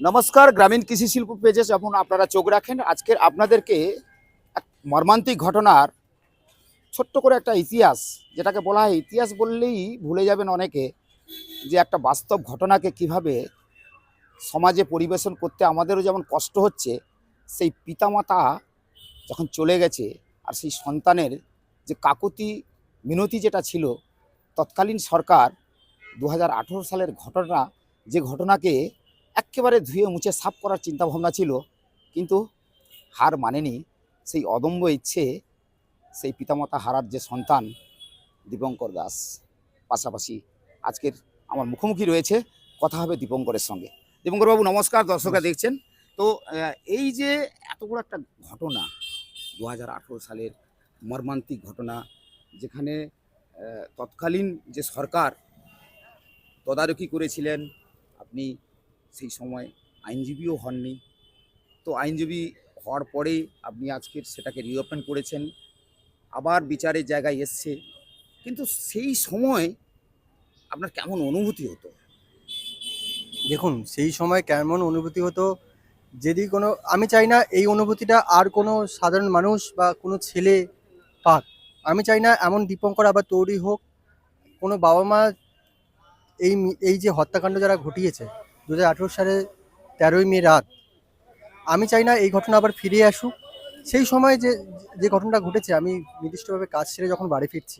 নমস্কার, গ্রামীণ কৃষি শিল্প পেজে যখন আপনারা চোখ রাখেন, আজকের আপনাদেরকে এক মর্মান্তিক ঘটনার ছোট্ট করে একটা ইতিহাস, যেটাকে বলা হয় ইতিহাস বললেই ভুলে যাবেন অনেকে, যে একটা বাস্তব ঘটনাকে কিভাবে সমাজে পরিবেশন করতে আমাদেরও যেমন কষ্ট হচ্ছে, সেই পিতামাতা যখন চলে গেছে আর সেই সন্তানের যে কাকুতি মিনতি যেটা ছিল, তৎকালীন সরকার 2018 সালের ঘটনা, যে ঘটনাকে একেবারে ধুয়ে মুছে সাফ করার চিন্তাভাবনা ছিল, কিন্তু হার মানেনি। সেই অদম্য ইচ্ছে, সেই পিতামাতা হারার যে সন্তান দীপঙ্কর দাস, পাশাপাশি আজকের আমার মুখোমুখি রয়েছে, কথা হবে দীপঙ্করের সঙ্গে। দীপঙ্করবাবু নমস্কার, দর্শকরা দেখছেন তো। এই যে এত বড় একটা ঘটনা, 2018 সালের মর্মান্তিক ঘটনা, যেখানে তৎকালীন যে সরকার তদারকি করেছিলেন, আপনি সেই সময় আইনজীবীও হননি, তো আইনজীবী হওয়ার পরে আপনি আজকের সেটাকে রিওপেন করেছেন, আবার বিচারের জায়গায় এসছে, কিন্তু সেই সময় আপনার কেমন অনুভূতি হতো? দেখুন, সেই সময় কেমন অনুভূতি হতো, যদি কোনো, আমি চাই না এই অনুভূতিটা আর কোনো সাধারণ মানুষ বা কোনো ছেলে পাক। আমি চাই না এমন দীপঙ্কর আবার তৈরি হোক। কোনো বাবা মা এই যে হত্যাকাণ্ড যারা ঘটিয়েছে 2018 সালে 13ই মে রাত, আমি চাই না এই ঘটনা আবার ফিরে আসুক। সেই সময় যে যে ঘটনাটা ঘটেছে, আমি নির্দিষ্টভাবে কাজ ছেড়ে যখন বাড়ি ফিরছি,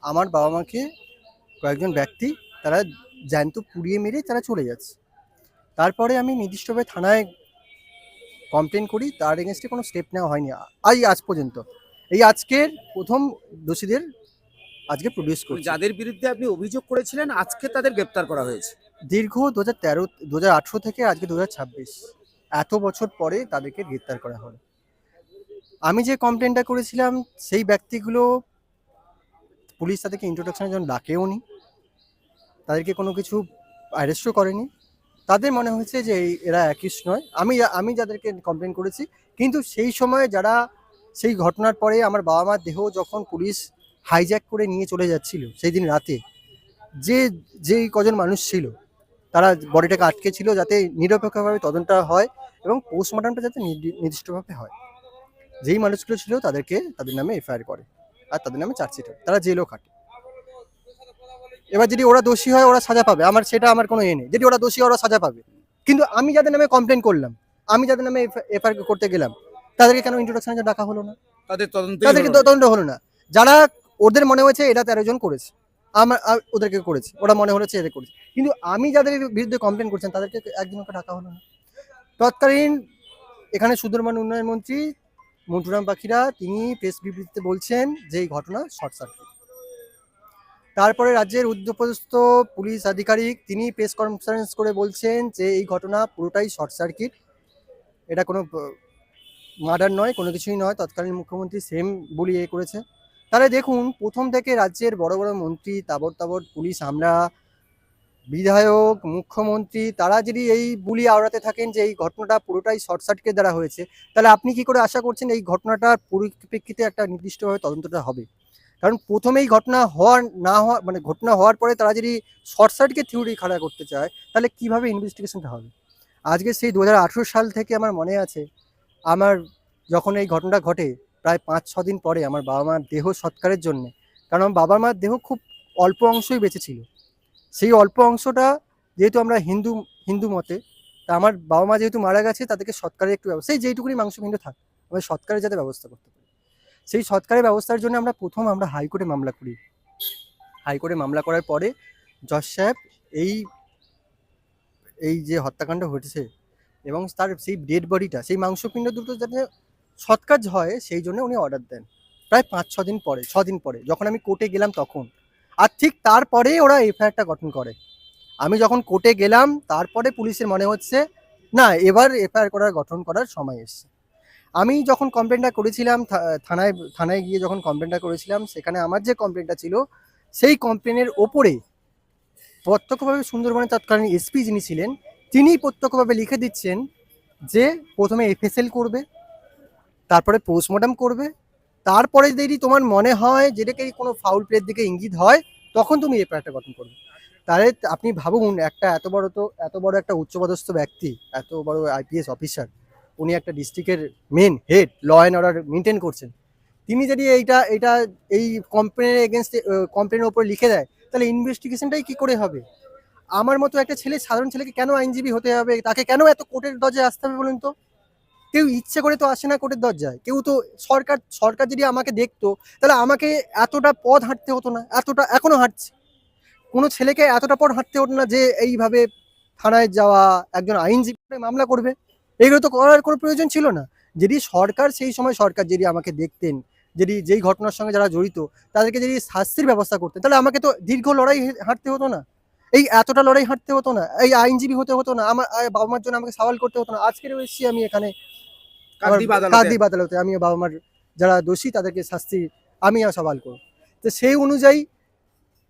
আমার বাবা মাকে কয়েকজন ব্যক্তি তারা জ্যান্ত পুড়িয়ে মেরে তারা চলে যাচ্ছে। তারপরে আমি নির্দিষ্টভাবে থানায় কমপ্লেন করি, তার এগেনস্টে কোনো স্টেপ নেওয়া হয়নি আজ পর্যন্ত। এই আজকের প্রথম দোষীদের আজকে প্রডিউস করছি। যাদের বিরুদ্ধে আপনি অভিযোগ করেছিলেন, আজকে তাদের গ্রেপ্তার করা হয়েছে। দীর্ঘ 2018 থেকে আজকে 2026, এত বছর পরে তাদেরকে গ্রেপ্তার করা হলো। আমি যে কমপ্লেনটা করেছিলাম, সেই ব্যক্তিগুলো পুলিশ তাদেরকে ইন্ট্রোডাকশনের জন্য ডাকেও নি, তাদেরকে কোনো কিছু অ্যারেস্টও করেনি। তাদের মনে হয়েছে যে এরা অ্যাকিউজড নয়, আমি যাদেরকে কমপ্লেন করেছি। কিন্তু সেই সময় যারা, সেই ঘটনার পরে আমার বাবা মার দেহ যখন পুলিশ হাইজ্যাক করে নিয়ে চলে যাচ্ছিল সেই দিন রাতে, যেই কজন মানুষ ছিল তারা বডিটাকে আটকে ছিল যাতে নিরপেক্ষভাবে তদন্ত হয় এবং পোস্টমর্টমটা যাতে নির্দিষ্টভাবে হয়, যেই মানুষগুলো ছিল তাদের নামে এফআইআর করে আর তাদের নামে চার্জশিট হয়, তারা জেলও খাটে। এবার যদি ওরা দোষী হয় ওরা সাজা পাবে, আমার কোনো নেই। যদি ওরা দোষী হয় ওরা সাজা পাবে, কিন্তু আমি যাদের নামে কমপ্লেন করলাম, আমি যাদের নামে এফআইআর করতে গেলাম, তাদেরকে কেন ইন্ট্রোডাকশনে ডাকা হলো না? তাদেরকে তদন্ত হলো না। যারা, ওদের মনে হয়েছে এরা 13 জন করেছে, ওদেরকে করেছে, ওরা মনে হয়েছে এদের করেছে, কিন্তু আমি যাদের বিরুদ্ধে কমপ্লেন করছেন তাদেরকে একজনকে ডাকা হলো না। তৎকালীন এখানে সুন্দরবন উন্নয়ন মন্ত্রী মন্টুরাম পাখিরা তিনি প্রেস বিবৃতিতে বলছেন যে এই ঘটনা শর্ট সার্কিট। তারপরে রাজ্যের উচ্চপদস্থ পুলিশ আধিকারিক তিনি প্রেস কনফারেন্স করে বলছেন যে এই ঘটনা পুরোটাই শর্ট সার্কিট, এটা কোনো মার্ডার নয়, কোনো কিছুই নয়। তৎকালীন মুখ্যমন্ত্রী সেম বলি করেছে। তাহলে দেখুন, প্রথম থেকে রাজ্যের বড় বড় মন্ত্রী, তাবড় পুলিশ আমরা, বিধায়ক, মুখ্যমন্ত্রী, তারা যদি এই বুলি আওড়াতে থাকেন যে এই ঘটনাটা পুরোটাই শর্ট সার্কিটের দ্বারা হয়েছে, তাহলে আপনি কি করে আশা করছেন এই ঘটনাটার পরিপ্রেক্ষিতে একটা নির্দিষ্টভাবে তদন্তটা হবে? কারণ প্রথমেই ঘটনা হওয়ার পরে তারা যদি শর্ট সার্কিট থিওরি খাড়া করতে চায়, তাহলে কিভাবে ইনভেস্টিগেশনটা হবে? আজকে সেই 2018 সাল থেকে আমার মনে আছে, আমার যখন এই ঘটনাটা ঘটে প্রায় 5-6 দিন পরে আমার বাবা মার দেহ সৎকারের জন্য, কারণ আমার বাবা মার দেহ খুব অল্প অংশই বেঁচে ছিল, সেই অল্প অংশটা যেহেতু আমরা হিন্দু মতে, তা আমার বাবা মা যেহেতু মারা গেছে তাদেরকে সৎকারের একটু ব্যবস্থা, সেই যেইটুকুনি মাংস কিন্তু থাক, আমাদের সৎকারের যাতে ব্যবস্থা করতে পারি, সেই সৎকারের ব্যবস্থার জন্য আমরা হাইকোর্টে মামলা করি। হাইকোর্টে মামলা করার পরে জজ সাহেব এই যে হত্যাকাণ্ড ঘটেছে এবং তার সেই ডেড বডিটা, সেই মাংসপিণ্ড দুটো যাতে সৎকার হয়, সেই জন্য উনি অর্ডার দেন প্রায় 5-6 দিন পরে, 6 দিন পরে যখন আমি কোর্টে গেলাম তখন। আর ঠিক তারপরে ওরা এফআইআরটা গঠন করে। আমি যখন কোর্টে গেলাম তারপরে পুলিশের মনে হচ্ছে না, এবার এফআইআর গঠন করার সময় এসছে। আমি যখন কমপ্লেনটা করেছিলাম থানায় গিয়ে যখন কমপ্লেনটা করেছিলাম, সেখানে আমার যে কমপ্লেনটা ছিল সেই কমপ্লেনের ওপরে প্রত্যক্ষভাবে সুন্দরবনের তৎকালীন এসপি যিনি ছিলেন তিনি প্রত্যক্ষভাবে লিখে দিচ্ছেন যে প্রথমে এফএসএল করবে, তারপরে পোস্টমর্টম করবে, তারপরে যদি তোমার মনে হয় যেটাকে কোনো ফাউল প্লের দিকে ইঙ্গিত হয় তখন তুমি এফআইআরটা গঠন করবে। তাহলে আপনি ভাবুন, একটা এত বড় একটা উচ্চপদস্থ ব্যক্তি, এত বড় আইপিএস অফিসার, উনি একটা ডিস্ট্রিক্টের main head, law and order maintain করছেন, তিনি যদি এইটা এই কমপ্লেনের এগেনস্টে কমপ্লেনের ওপর লিখে দেয়, তাহলে ইনভেস্টিগেশনটাই কি করে হবে? আমার মতো একটা ছেলে, সাধারণ ছেলেকে কেন আইনজীবী হতে হবে? তাকে কেন এত কোর্টের দরজায় আসতে হবে বলুন তো? কেউ ইচ্ছে করে তো আসে না কোর্টের দরজায়। কেউ তো সরকার যদি আমাকে দেখতো, তাহলে আমাকে এতটা পথ হাঁটতে হতো না, এতটা এখনো হাঁটছি। কোনো ছেলেকে এতটা পথ হাঁটতে হতো না যে এইভাবে থানায় যাওয়া, একজন আইনজীবী মামলা করবে। এগুলো তো করার কোনো প্রয়োজন ছিল না। যদি সেই সময় সরকার যদি আমাকে দেখতেন, যদি যেই ঘটনার সঙ্গে যারা জড়িত তাদেরকে যদি শাস্তির ব্যবস্থা করতেন, তাহলে আমাকে তো দীর্ঘ লড়াই হাঁটতে হতো না। এই এতটা লড়াই হাঁটতে হতো না। এই আইনজীবী হতে হতো না। আমার বাবা-মার জন্য আমাকে সওয়াল করতে হতো না। আজকেরও এসেছি আমি এখানে কাকদ্বীপ আদালতে। আমি বাবা-মার যারা দোষী তাদেরকে শাস্তি আমি সওয়াল করব। তো সেই অনুযায়ী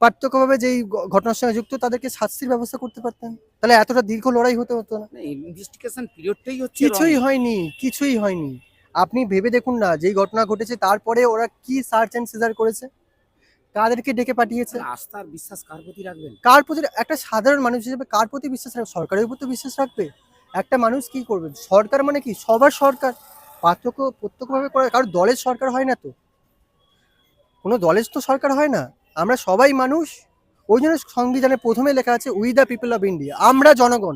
পার্থক্যভাবে যেই ঘটনার সঙ্গে যুক্ত তাদেরকে শাস্তির ব্যবস্থা করতে পারতেন। তাহলে এতটা দীর্ঘ লড়াই হতে হতো না। ইনভেস্টিগেশন পিরিয়ডটাই হচ্ছে কিছুই হয়নি। আপনি ভেবে দেখুন না, যেই ঘটনা ঘটেছে তারপরে ওরা কি সার্চ অ্যান্ড সিজার করেছে, কাদেরকে ডেকে পাঠিয়েছে। আস্থার বিশ্বাস কার প্রতি রাখবেন? কার প্রতি একটা সাধারণ মানুষ হিসেবে কার প্রতি বিশ্বাস রাখবে? সরকারের উপর তো বিশ্বাস রাখবে। একটা মানুষ কি করবে? সরকার মানে কি? সবার সরকার। পার্থক্য প্রত্যক্ষভাবে করে, কারণ দলের সরকার হয় না তো। কোনো দলের তো সরকার হয় না। আমরা সবাই মানুষ। ওই জন্য সংবিধানে প্রথমে লেখা আছে, we the people of India. আমরা জনগণ।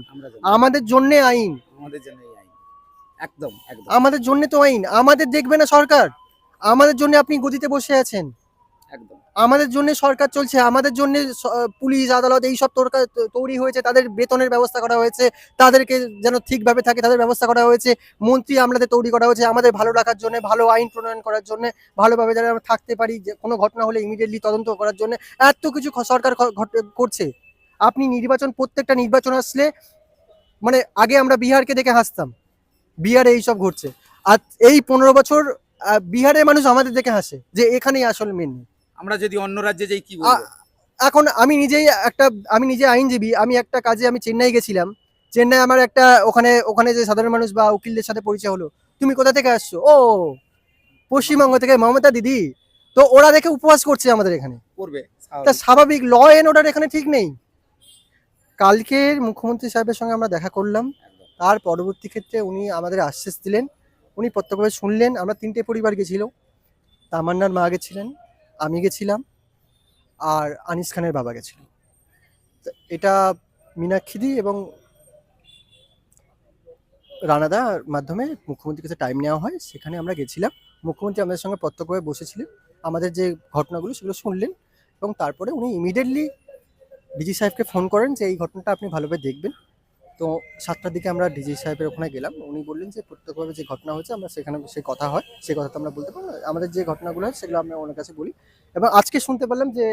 আমাদের জন্যে আইন। আমাদের জন্য এই আইন। একদম একদম আমাদের জন্য তো আইন। আমাদের দেখবে না সরকার। আমাদের জন্য আপনি গদিতে বসে আছেন। একদম আমাদের জন্য সরকার চলছে। আমাদের জন্য পুলিশ আদালত এইসব তৈরি হয়েছে, তাদের বেতনের ব্যবস্থা করা হয়েছে, তাদেরকে যেন ঠিকভাবে থাকে তাদের ব্যবস্থা করা হয়েছে। মন্ত্রী আমলাদের তৈরি করা হয়েছে আমাদের ভালো রাখার জন্য, ভালো আইন প্রণয়ন করার জন্য, ভালোভাবে যারা আমরা থাকতে পারি, যে কোনো ঘটনা হলে ইমিডিয়েটলি তদন্ত করার জন্য। এত কিছু সরকার করছে। আপনি প্রত্যেকটা নির্বাচন আসলে, মানে আগে আমরা বিহারকে দেখে হাসতাম, বিহারে এইসব ঘটছে। আর এই 15 বছর বিহারের মানুষ আমাদের দেখে হাসে যে এখানেই আসল মেন। আমরা যদি অন্য রাজ্যে যাই কি বলবো? এখন আমি নিজে আইনজীবী। আমি একটা কাজে আমি চেন্নাই গেছিলাম। চেন্নাই আমার একটা ওখানে যে সাধারণ মানুষ বা উকিলদের সাথে পরিচয় হলো। তুমি কোথা থেকে আসছো? ও পশ্চিমবঙ্গ থেকে, মমতা দিদি। তো ওরা দেখে উপহাস করছে আমাদের এখানে। করবে তা স্বাভাবিক, ল এন্ড অর্ডার এখানে ঠিক নেই। কালকের মুখ্যমন্ত্রী সাহেবের সঙ্গে আমরা দেখা করলাম। তার পরবর্তী ক্ষেত্রে উনি আমাদের আশ্বাস দিলেন, উনি প্রত্যক্ষভাবে শুনলেন। আমরা 3টে পরিবার গেছিল। তামান্নার মা গেছিলেন, আমি গেছিলাম, আর আনিস খানের বাবা গেছিল। এটা মীনাক্ষীদি এবং রানাদার মাধ্যমে মুখ্যমন্ত্রীর কাছে টাইম নেওয়া হয়, সেখানে আমরা গেছিলাম। মুখ্যমন্ত্রী আমাদের সঙ্গে প্রত্যক্ষভাবে বসেছিলেন, আমাদের যে ঘটনাগুলো সেগুলো শুনলেন, এবং তারপরে উনি ইমিডিয়েটলি ডিজি সাহেবকে ফোন করেন যে এই ঘটনাটা আপনি ভালোভাবে দেখবেন। তো 7টার দিকে আমরা ডিজি সাহেবের ওখানে গেলাম। উনি বললেন যে প্রত্যক্ষভাবে যে ঘটনা হয়েছে আমরা সেখানে সে কথা হয়, সে কথা তো আমরা বলতে পারবো না, আমাদের যে ঘটনাগুলো হয় সেগুলো আমরা ওনার কাছে বলি। এবং আজকে শুনতে পারলাম যে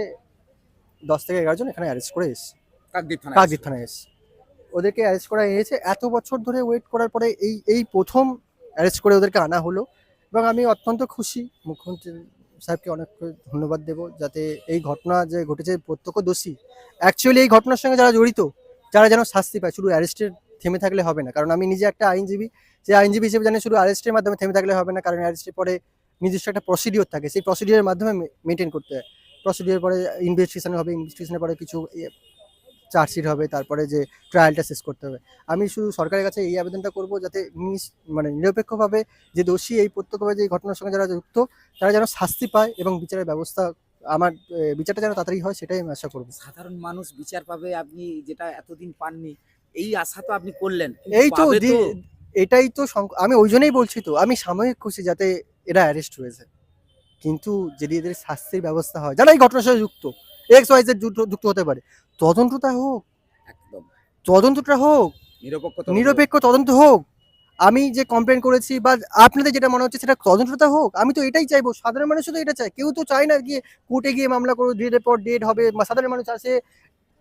10 থেকে 11 জন এখানে অ্যারেস্ট করে এসেছে, কাকদ্বীপ থানায় এসেছে। ওদেরকে অ্যারেস্ট করা হয়েছে। এত বছর ধরে ওয়েট করার পরে এই প্রথম অ্যারেস্ট করে ওদেরকে আনা হলো। এবং আমি অত্যন্ত খুশি, মুখ্যমন্ত্রী সাহেবকে অনেক ধন্যবাদ দেবো, যাতে এই ঘটনা যে ঘটেছে প্রত্যক্ষদর্শী, অ্যাকচুয়ালি এই ঘটনার সঙ্গে যারা জড়িত, যারা যেন শাস্তি পায়। শুধু অ্যারেস্টের থেমে থাকলে হবে না, কারণ আমি নিজে একটা আইনজীবী। যে আইনজীবী হিসেবে জানি শুধু অ্যারেস্টের মাধ্যমে থেমে থাকলে হবে না, কারণ অ্যারেস্টের পরে নিজস্ব একটা প্রসিডিওর থাকে, সেই প্রসিডিওরের মাধ্যমে মেনটেন করতে হয়। প্রসিডিওর পরে ইনভেস্টিগেশন হবে, ইনভেস্টিগেশনের পরে কিছু চার্জশিট হবে, তারপরে যে ট্রায়ালটা শেষ করতে হবে। আমি শুধু সরকারের কাছে এই আবেদনটা করব, যাতে মানে নিরপেক্ষভাবে যে দোষী, এই প্রত্যক্ষভাবে যে ঘটনার সঙ্গে যারা যুক্ত, তারা যেন শাস্তি পায় এবং বিচারের ব্যবস্থা, আমার বিচারটা যেন তাড়াতাড়ি হয়, সেটাই আমি আশা করব। সাধারণ মানুষ বিচার পাবে, আপনি যেটা এতদিন পাননি, এই আশা তো আপনি করলেন। এই তো এটাই তো আমি ওই জন্যই বলছি, তো আমি সাময়িক খুশি যাতে এরা অ্যারেস্ট হয়েছে, কিন্তু যদি এদের শাস্তির ব্যবস্থা হয়, যারা এই ঘটনার সাথে যুক্ত, XYZ যুক্ত হতে পারে, তদন্তটা হোক, একদম তদন্তটা হোক, নিরপেক্ষ তদন্ত হোক। আমি যে কমপ্লেন করেছি বা আপনাদের যেটা মনে হচ্ছে সেটা তদন্তটা হোক, আমি তো এটাই চাইবো। সাধারণ মানুষও তো এটা চায়। কেউ তো চায় না গিয়ে কোর্টে গিয়ে মামলা করো, ডেটের পর ডেট হবে, সাধারণ মানুষ আসে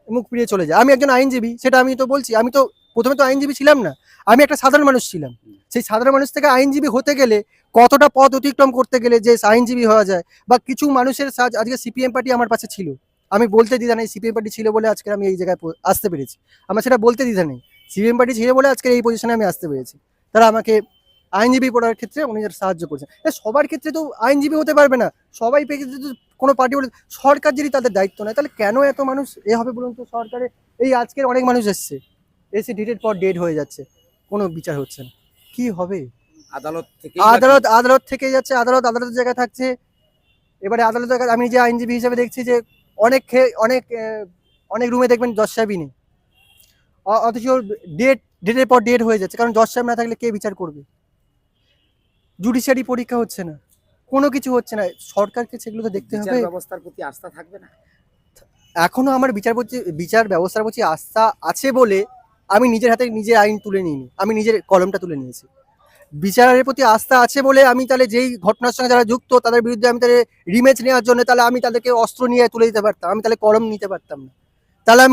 মুখ ফিরিয়ে চলে যায়। আমি একজন আইনজীবী, সেটা আমি তো বলছি। আমি তো প্রথমে তো আইনজীবী ছিলাম না, আমি একটা সাধারণ মানুষ ছিলাম। সেই সাধারণ মানুষ থেকে আইনজীবী হতে গেলে কতটা পথ অতিক্রম করতে গেলে যে আইনজীবী হওয়া যায়, বা কিছু মানুষের আজকে সিপিএম পার্টি আমার পাশে ছিল, আমি বলতে দ্বিধা নেই, সিপিএম পার্টি ছিল বলে আজকে আমি এই জায়গায় আসতে পেরেছি। আমার সেটা বলতে দ্বিধা নেই, সিপিএম পার্টি ছিল বলে আজকে এই পজিশনে আমি আসতে পেরেছি। তারা আমাকে আইনজীবী পড়ার ক্ষেত্রে উনি সাহায্য করছেন। সবার ক্ষেত্রে তো আইনজীবী হতে পারবে না, সবাই কোনো পার্টি বলে, সরকার যদি তাদের দায়িত্ব নেয় তাহলে কেন এত মানুষ এ হবে বলুন তো? সরকারে এই আজকের অনেক মানুষ এসে ডেটের পর ডেট হয়ে যাচ্ছে, কোনো বিচার হচ্ছে না, কি হবে? আদালত থেকে আদালত থেকে যাচ্ছে, আদালতের জায়গায় থাকছে। এবারে আদালতের জায়গায় আমি যে আইনজীবী হিসেবে দেখছি যে অনেক রুমে দেখবেন জজ সাহেবই নেই, অথচ ডেটের পর ডেট হয়ে যাচ্ছে, কারণ জজ সাহেব না থাকলে কে বিচার করবে? জুডিশিয়ারি পরীক্ষা হচ্ছে না, কোনো কিছু হচ্ছে না, সরকারকে সেগুলো তো দেখতে বিচার হবে। ব্যবস্থার প্রতি আস্থা থাকবে না? এখনো আমার বিচার ব্যবস্থার প্রতি আস্থা আছে বলে আমি নিজের হাতে নিজে আইন তুলে নিইনি, আমি নিজের কলমটা তুলে নিয়েছি। বিচারের প্রতি আস্থা আছে বলে আমি তাহলে যেই ঘটনার সঙ্গে যারা যুক্ত তাদের বিরুদ্ধে আমি তাহলে রিমেজ নেওয়ার জন্য তাহলে আমি তাদেরকে অস্ত্র নিয়ে তুলে দিতে পারতাম, আমি তাহলে কলম নিতে পারতাম না। তাহলে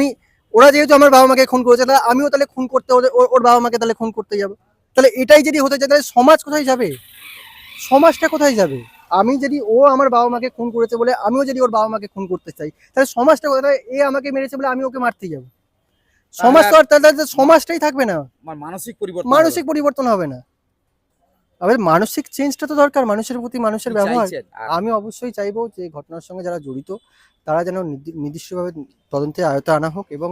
ওরা যেহেতু আমার বাবা মাকে খুন করেছে, তাহলে আমিও তাহলে খুন করতে ওর বাবা মাকে তাহলে খুন করতে যাবো। তাহলে এটাই যদি হতে চায় তাহলে সমাজ কোথায় যাবে? সমাজটা কোথায় যাবে? আমি যদি ও আমার বাবা মাকে খুন করেছে বলে আমিও যদি ওর বাবা মাকে খুন করতে চাই, তাহলে সমাজটা কোথায়? এ আমাকে মেরেছে বলে আমি ওকে মারতে যাবো? সমাজ তো আর তাহলে সমাজটাই থাকবে না, মানসিক পরিবর্তন হবে না। আবার মানসিক চেঞ্জটা তো দরকার, মানুষের প্রতি মানুষের ব্যবহার। আমি অবশ্যই চাইবো যে ঘটনার সঙ্গে যারা জড়িত তারা যেন নির্দিষ্টভাবে তদন্তের আয়ত্তে আনা হোক, এবং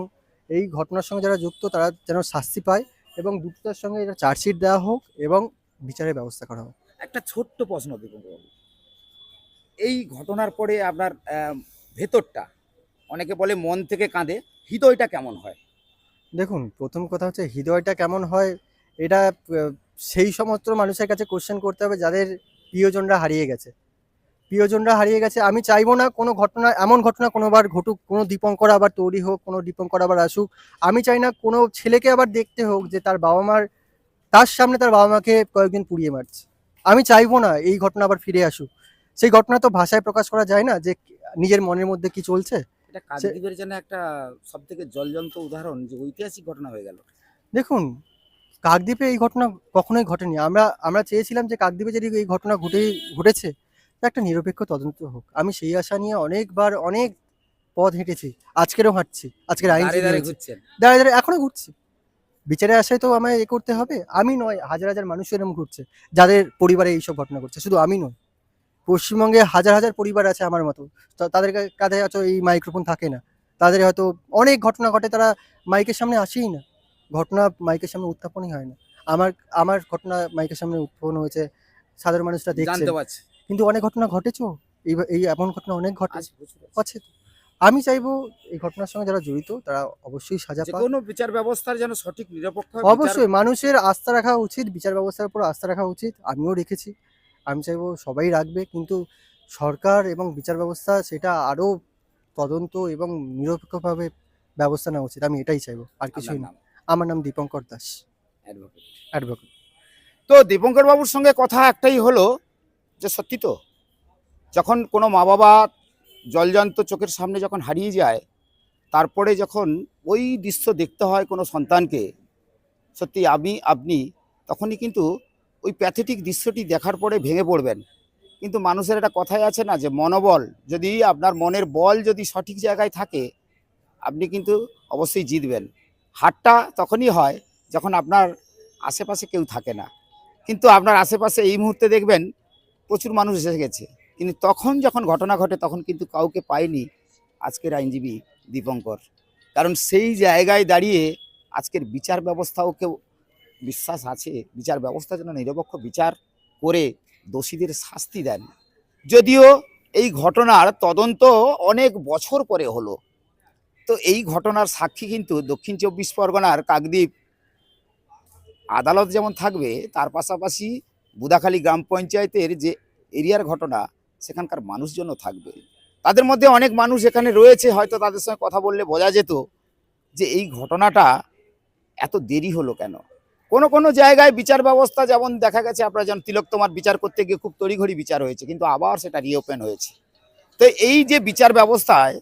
এই ঘটনার সঙ্গে যারা যুক্ত তারা যেন শাস্তি পায়, এবং দ্রুততার সঙ্গে এটা চার্জশিট দেওয়া হোক এবং বিচারের ব্যবস্থা করা হোক। একটা ছোট্ট প্রশ্ন দেখুন বাবু, এই ঘটনার পরে আপনার ভেতরটা, অনেকে বলে মন থেকে কাঁদে, হৃদয়টা কেমন হয়? দেখুন, প্রথম কথা হচ্ছে হৃদয়টা কেমন হয় এটা সেই সমস্ত মানুষের কাছে কোশ্চেন করতে হবে যাদের প্রিয়জনরা হারিয়ে গেছে। আমি চাইবো না কোনো ঘটনা, এমন ঘটনা কোনোবার ঘটুক, কোনো দীপঙ্কর আবার তৈরি হোক, কোনো দীপঙ্কর আবার আসুক। আমি চাই না কোনো ছেলেকে আবার দেখতে হোক যে তার সামনে তার বাবা মাকে কয়েকদিন পুড়িয়ে মারছে। আমি চাইবো না এই ঘটনা আবার ফিরে আসুক। সেই ঘটনা তো ভাষায় প্রকাশ করা যায় না যে নিজের মনের মধ্যে কি চলছে। এটা কাকদ্বীপের জন্য একটা সবথেকে জলজন্ত উদাহরণ, যে ঐতিহাসিক ঘটনা হয়ে গেল। দেখুন, কাকদ্বীপে এই ঘটনা কখনোই ঘটেনি। আমরা চেয়েছিলাম যে কাকদ্বীপে যদি এই ঘটনা ঘটেছে তা একটা নিরপেক্ষ তদন্ত হোক। আমি সেই আশা নিয়ে অনেক পথ হেঁটেছি, আজকেরও হাঁটছি, আজকের আইনজীবী হয়েছি, দাঁড়িয়ে এখনো ঘুরছি। বিচারের আশায় তো আমায় করতে হবে। আমি নয়, হাজার হাজার মানুষ এরকম ঘুরছে যাদের পরিবারে এইসব ঘটনা ঘটছে, শুধু আমি নয়। পশ্চিমবঙ্গে হাজার হাজার পরিবার আছে আমার মতো, তাদের কাঁধে হয়তো এই মাইক্রোফোন থাকে না, তাদের হয়তো অনেক ঘটনা ঘটে, তারা মাইকের সামনে আসেই না, ঘটনা মাইকের সামনে উত্থাপনই হয় না। আমার ঘটনা মাইকের সামনে উত্থাপন হয়েছে, সাধারণ মানুষরা দেখছে, কিন্তু অনেক ঘটনা ঘটেছো, এই এমন ঘটনা অনেক আছে। আমি চাইবো এই ঘটনার সঙ্গে যারা জড়িত তারা অবশ্যই সাজা পাক। কোনো বিচার ব্যবস্থার যেন সঠিক নিরপেক্ষ, অবশ্যই মানুষের আস্থা রাখা উচিত, বিচার ব্যবস্থার উপর আস্থা রাখা উচিত, আমিও রেখেছি, আমি চাইবো সবাই রাখবে, কিন্তু সরকার এবং বিচার ব্যবস্থা সেটা আরও তদন্ত এবং নিরপেক্ষভাবে ব্যবস্থা নেওয়া উচিত, আমি এটাই চাইবো, আর কিছুই না। আমার নাম দীপঙ্কর দাস, অ্যাডভোকেট। তো দীপঙ্কর বাবুর সঙ্গে কথা একটাই হলো যে সত্যি তো, যখন কোনো মা বাবা জলজান্ত চোখের সামনে যখন হারিয়ে যায়, তারপরে যখন ওই দৃশ্য দেখতে হয় কোনো সন্তানকে, সত্যি আপনি তখনই কিন্তু ওই প্যাথেটিক দৃশ্যটি দেখার পরে ভেঙে পড়বেন। কিন্তু মানুষের একটা কথাই আছে না, যে মনোবল, যদি আপনার মনের বল যদি সঠিক জায়গায় থাকে, আপনি কিন্তু অবশ্যই জিতবেন। হারটা তখনই হয় যখন আপনার আশেপাশে কেউ থাকে না। কিন্তু আপনার আশেপাশে এই মুহূর্তে দেখবেন প্রচুর মানুষ এসে গেছে, কিন্তু তখন যখন ঘটনা ঘটে তখন কিন্তু কাউকে পায়নি আজকের আইনজীবী দীপঙ্কর। কারণ সেই জায়গায় দাঁড়িয়ে আজকের বিচার ব্যবস্থাও কেউ বিশ্বাস আছে, বিচার ব্যবস্থা যেন নিরপেক্ষ বিচার করে দোষীদের শাস্তি দেন। যদিও এই ঘটনার তদন্ত অনেক বছর পরে হলো, তো এই ঘটনার সাক্ষী কিন্তু দক্ষিণ 24 পরগনার কাকদ্বীপ আদালত যেমন থাকবে, তার পাশাপাশি বুদাখালী গ্রাম পঞ্চায়েতের যে এরিয়ার ঘটনা, সেখানকার মানুষজনও থাকবে। তাদের মধ্যে অনেক মানুষ এখানে রয়েছে, হয়তো তাদের সঙ্গে কথা বললে বোঝা যেত যে এই ঘটনাটা এত দেরি হলো কেন। কোনো জায়গায় বিচার ব্যবস্থা যেমন দেখা গেছে, আপনারা যেমন তিলোত্তমার বিচার করতে গিয়ে খুব তড়িঘড়ি বিচার হয়েছে, কিন্তু আবার সেটা রিওপেন হয়েছে। তো এই যে বিচার ব্যবস্থায়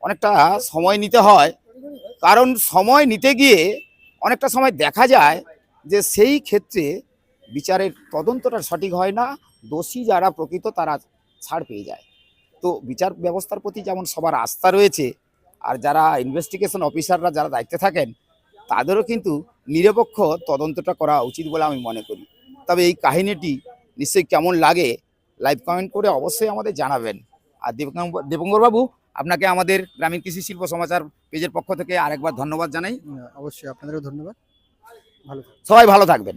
অনেকটা সময় নিতে হয়, কারণ সময় নিতে গিয়ে অনেকটা সময় দেখা যায় যে সেই ক্ষেত্রে বিচারের তদন্তটা সঠিক হয় না, দোষী যারা প্রকৃত তারা ছাড় পেয়ে যায়। তো বিচার ব্যবস্থার প্রতি যেমন সবার আস্থা রয়েছে, আর যারা ইনভেস্টিগেশন অফিসাররা যারা দায়িত্বে থাকেন তাদেরও কিন্তু নিরপেক্ষ তদন্তটা করা উচিত বলে আমি মনে করি। তবে এই কাহিনীটি নিশ্চয়ই কেমন লাগে, লাইভ কমেন্ট করে অবশ্যই আমাদের জানাবেন। আর দীপঙ্কর বাবু, আপনাকে আমাদের গ্রামীণ কৃষি শিল্প সমাচার পেজের পক্ষ থেকে আরেকবার ধন্যবাদ জানাই। অবশ্যই আপনাদেরও ধন্যবাদ। ভালো থাকবেন। সবাই ভালো থাকবেন।